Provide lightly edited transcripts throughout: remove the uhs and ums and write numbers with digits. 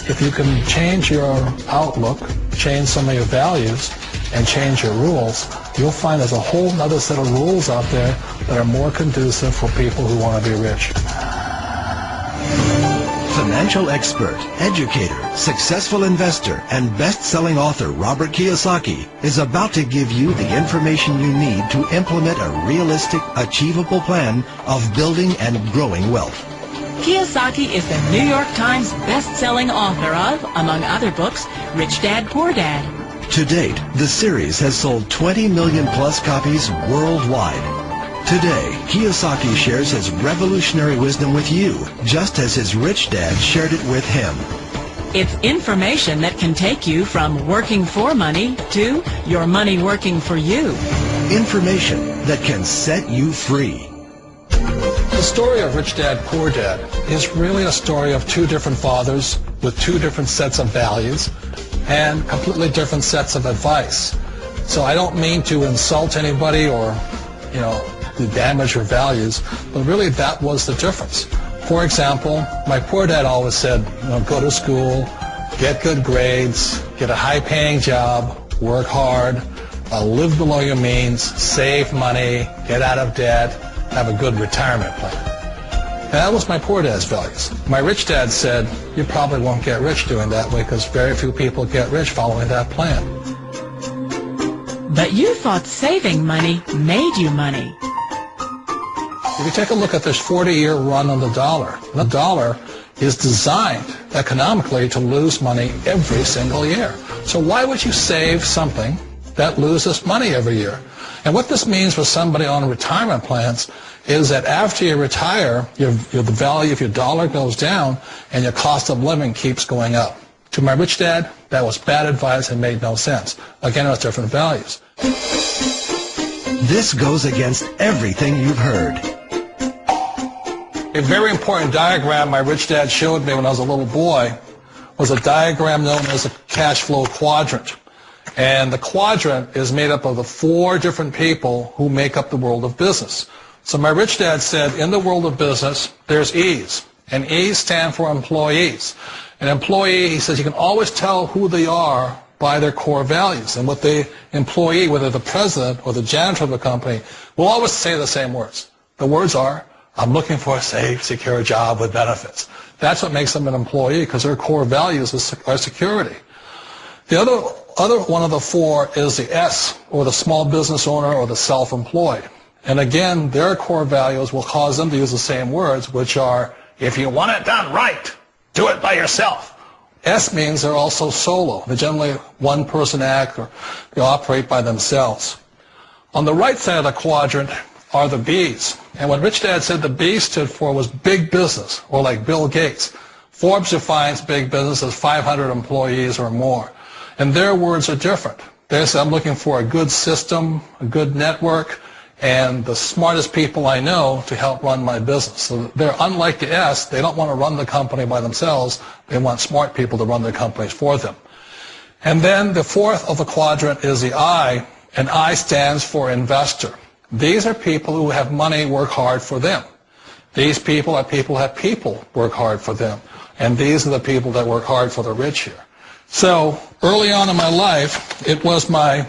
if you can change your outlook, change some of your values, and change your rules, you'll find there's a whole other set of rules out there that are more conducive for people who want to be rich. Financial expert, educator, successful investor, and best-selling author Robert Kiyosaki is about to give you the information you need to implement a realistic, achievable plan of building and growing wealth. Kiyosaki is the New York Times best-selling author of, among other books, Rich Dad, Poor Dad. To date, the series has sold 20 million plus copies worldwide. Today, Kiyosaki shares his revolutionary wisdom with you, just as his rich dad shared it with him. It's information that can take you from working for money to your money working for you. Information that can set you free. The story of Rich Dad, Poor Dad is really a story of two different fathers with two different sets of values and completely different sets of advice. So I don't mean to insult anybody or, to damage your values, but really that was the difference. For example, my poor dad always said, go to school, get good grades, get a high-paying job, work hard, live below your means, save money, get out of debt, have a good retirement plan. And that was my poor dad's values. My rich dad said, you probably won't get rich doing that way because very few people get rich following that plan. But you thought saving money made you money. If you take a look at this 40-year run on the dollar is designed economically to lose money every single year. So why would you save something that loses money every year? And what this means for somebody on retirement plans is that after you retire, the value of your dollar goes down and your cost of living keeps going up. To my rich dad, that was bad advice and made no sense. Again, it was different values. This goes against everything you've heard. A very important diagram my rich dad showed me when I was a little boy was a diagram known as a cash flow quadrant. And the quadrant is made up of the 4 different people who make up the world of business. So my rich dad said, in the world of business, there's E's. And E's stand for employees. An employee, he says, you can always tell who they are by their core values. And what the employee, whether the president or the janitor of the company, will always say the same words. The words are, I'm looking for a safe, secure job with benefits. That's what makes them an employee, because their core values are security. The other one of the 4 is the S, or the small business owner or the self-employed. And again, their core values will cause them to use the same words, which are, if you want it done right, do it by yourself. S means they're also solo. They're generally one-person act, or they operate by themselves. On the right side of the quadrant are the B's. And what Rich Dad said the B stood for was big business, or like Bill Gates. Forbes defines big business as 500 employees or more. And their words are different. They say, I'm looking for a good system, a good network, and the smartest people I know to help run my business. So they're unlike the S. They don't want to run the company by themselves. They want smart people to run their companies for them. And then the 4th of the quadrant is the I, and I stands for investor. These are people who have money work hard for them. These people are people who have people work hard for them. And these are the people that work hard for the rich here. So early on in my life, it was my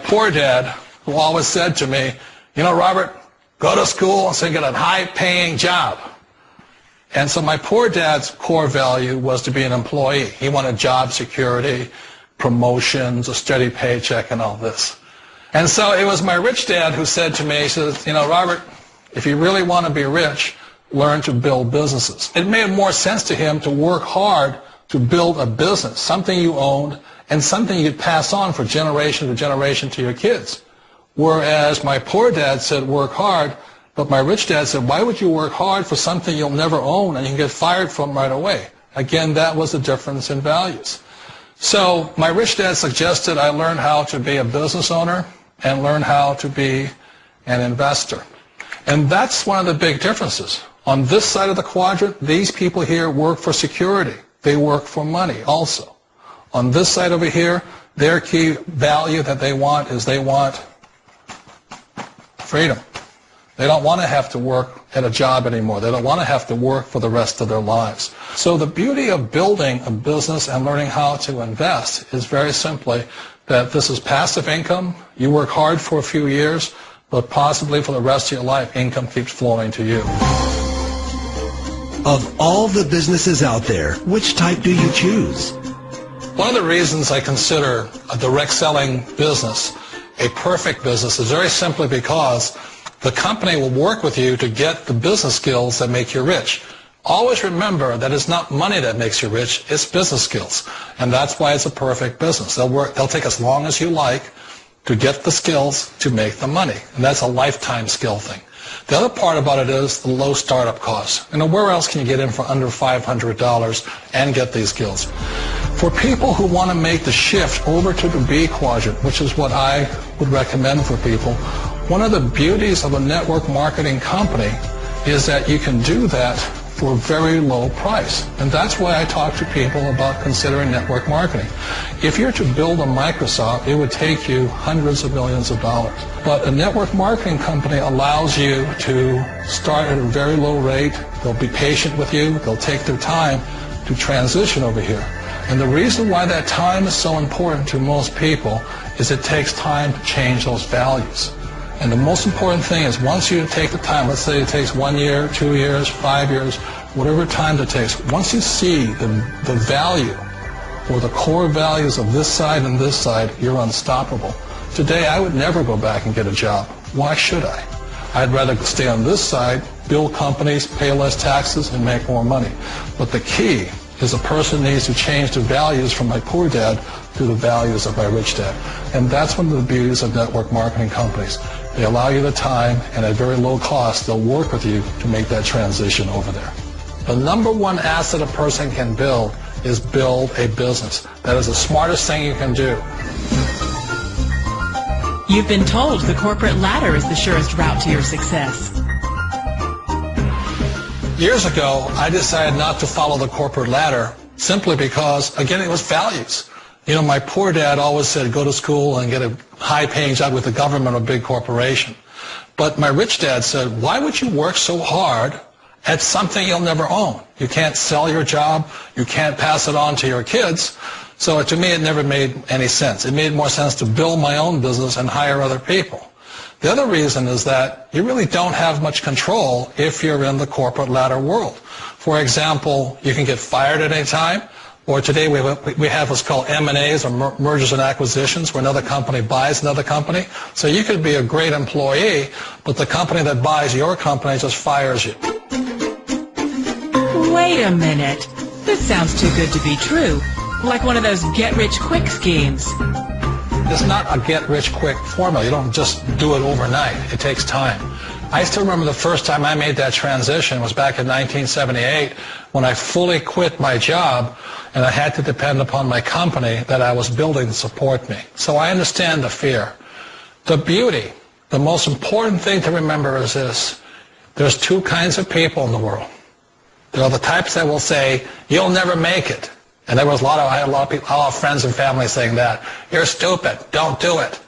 poor dad who always said to me, Robert, go to school and so get a high-paying job. And so my poor dad's core value was to be an employee. He wanted job security, promotions, a steady paycheck, and all this. And so it was my rich dad who said to me, he says, Robert, if you really want to be rich, learn to build businesses. It made more sense to him to work hard to build a business, something you owned and something you'd pass on for generation to generation to your kids. Whereas my poor dad said work hard, but my rich dad said, why would you work hard for something you'll never own and you can get fired from right away? Again, that was the difference in values. So my rich dad suggested I learn how to be a business owner and learn how to be an investor. And that's one of the big differences. On this side of the quadrant, these people here work for security. They work for money also. On this side over here, their key value that they want is they want freedom. They don't want to have to work at a job anymore. They don't want to have to work for the rest of their lives. So the beauty of building a business and learning how to invest is very simply that this is passive income. You work hard for a few years, but possibly for the rest of your life, income keeps flowing to you. Of all the businesses out there, which type do you choose? One of the reasons I consider a direct selling business a perfect business is very simply because the company will work with you to get the business skills that make you rich. Always remember that it's not money that makes you rich, it's business skills. And that's why it's a perfect business. They'll take as long as you like to get the skills to make the money. And that's a lifetime skill thing. The other part about it is the low startup costs. Where else can you get in for under $500 and get these skills? For people who want to make the shift over to the B quadrant, which is what I would recommend for people, one of the beauties of a network marketing company is that you can do that for a very low price. And that's why I talk to people about considering network marketing. If you're to build a Microsoft, it would take you hundreds of millions of dollars. But a network marketing company allows you to start at a very low rate. They'll be patient with you. They'll take their time to transition over here. And the reason why that time is so important to most people is it takes time to change those values. And the most important thing is once you take the time, let's say it takes 1 year, 2 years, 5 years, whatever time it takes, once you see the value or the core values of this side and this side, you're unstoppable. Today, I would never go back and get a job. Why should I? I'd rather stay on this side, build companies, pay less taxes, and make more money. But the key is a person needs to change the values from my poor dad to the values of my rich dad. And that's one of the beauties of network marketing companies. They allow you the time, and at very low cost, they'll work with you to make that transition over there. The number one asset a person can build is build a business. That is the smartest thing you can do. You've been told the corporate ladder is the surest route to your success. Years ago, I decided not to follow the corporate ladder simply because, again, it was values. My poor dad always said, go to school and get a high-paying job with the government or big corporation. But my rich dad said, why would you work so hard at something you'll never own? You can't sell your job. You can't pass it on to your kids. So to me, it never made any sense. It made more sense to build my own business and hire other people. The other reason is that you really don't have much control if you're in the corporate ladder world. For example, you can get fired at any time. Or today we have what's called M&As, or mergers and acquisitions, where another company buys another company. So you could be a great employee, but the company that buys your company just fires you. Wait a minute. This sounds too good to be true. Like one of those get-rich-quick schemes. It's not a get-rich-quick formula. You don't just do it overnight. It takes time. I still remember the first time I made that transition was back in 1978 when I fully quit my job and I had to depend upon my company that I was building to support me. So I understand the fear. The beauty, the most important thing to remember is this. There's two kinds of people in the world. There are the types that will say, you'll never make it. And I had a lot of people, a lot of friends and family saying that. You're stupid. Don't do it.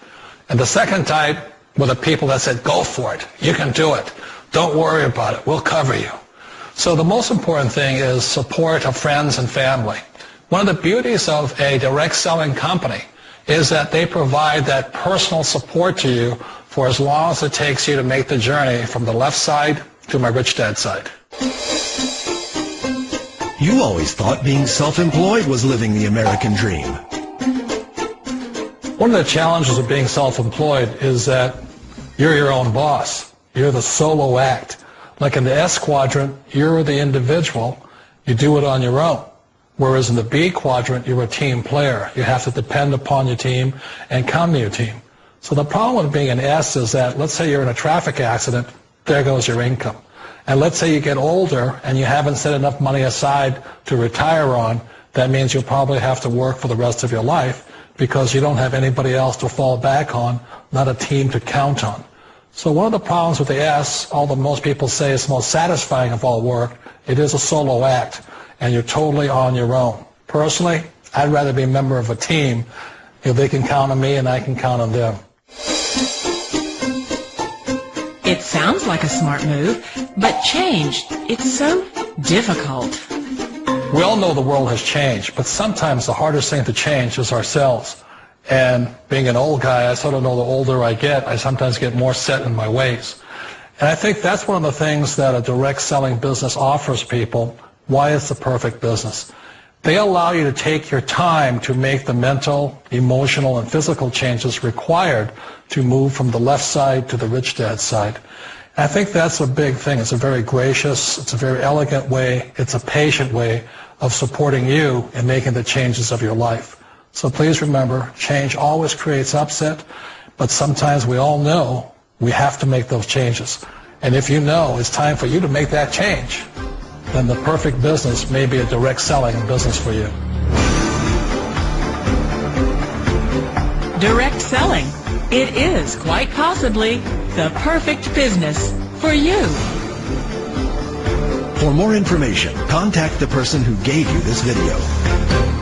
And the second type were the people that said, go for it. You can do it. Don't worry about it. We'll cover you. So the most important thing is support of friends and family. One of the beauties of a direct selling company is that they provide that personal support to you for as long as it takes you to make the journey from the left side to my rich dad side. You always thought being self-employed was living the American dream. One of the challenges of being self-employed is that you're your own boss. You're the solo act. Like in the S quadrant, you're the individual. You do it on your own. Whereas in the B quadrant, you're a team player. You have to depend upon your team and count on your team. So the problem with being an S is that, let's say you're in a traffic accident, there goes your income. And let's say you get older and you haven't set enough money aside to retire on, that means you'll probably have to work for the rest of your life because you don't have anybody else to fall back on, not a team to count on. So one of the problems with the S, although most people say it's the most satisfying of all work, it is a solo act, and you're totally on your own. Personally, I'd rather be a member of a team if they can count on me and I can count on them. It sounds like a smart move, but change, it's so difficult. We all know the world has changed, but sometimes the hardest thing to change is ourselves. And being an old guy, I sort of know the older I get, I sometimes get more set in my ways. And I think that's one of the things that a direct selling business offers people, why it's the perfect business. They allow you to take your time to make the mental, emotional, and physical changes required to move from the left side to the rich dad side. And I think that's a big thing. It's a very gracious, it's a very elegant way, it's a patient way of supporting you in making the changes of your life. So please remember, change always creates upset, but sometimes we all know we have to make those changes. And if you know it's time for you to make that change, then the perfect business may be a direct selling business for you. Direct selling. It is quite possibly the perfect business for you. For more information, contact the person who gave you this video.